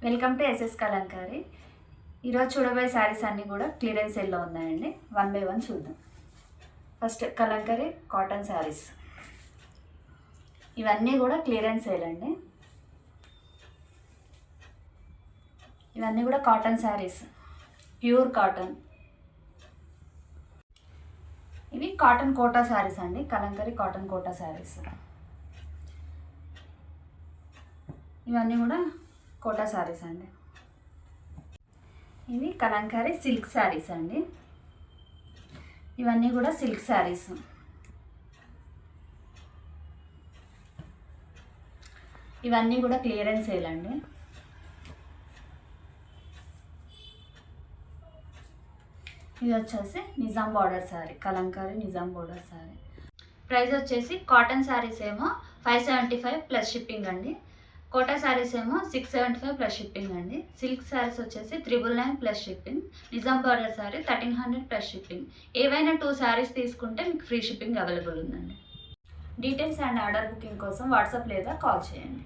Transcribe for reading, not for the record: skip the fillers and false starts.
Welcome to SS Kalamkari. ఈరోజు చూడబోయే శారీస్ అన్నీ కూడా క్లియరెన్స్ సేల్లో ఉన్నాయండి. 1 by 1 చూద్దాం. ఫస్ట్ కలంకారీ కాటన్ శారీస్, ఇవన్నీ కూడా క్లియరెన్స్ సేల్ అండి. ఇవన్నీ కూడా కాటన్ శారీస్, ప్యూర్ కాటన్. ఇవి కాటన్ కోటా శారీస్ అండి, కలంకారీ కాటన్ కోటా శారీస్. ఇవన్నీ కూడా కోటా శారీస్ అండి. ఇవి కలంకారీ సిల్క్ శారీస్ అండి. ఇవన్నీ కూడా సిల్క్ శారీస్. ఇవన్నీ కూడా క్లియరెన్స్ సేల్ అండి. ఇది వచ్చేసి Nizam border sari, Kalamkari Nizam border sari. Price వచ్చేసి కాటన్ శారీస్ ఏమో 575 ప్లస్ షిప్పింగ్ అండి. కోటా శారీస్ ఏమో 675 ప్లస్ షిప్పింగ్ అండి. సిల్క్ శారీస్ వచ్చేసి 999 plus shipping. Nizam border sari 1300 plus shipping. ఏవైనా 2 శారీస్ తీసుకుంటే మీకు ఫ్రీ షిప్పింగ్ అవైలబుల్ ఉందండి. డీటెయిల్స్ అండ్ ఆర్డర్ బుకింగ్ కోసం వాట్సాప్ లేదా కాల్ చేయండి.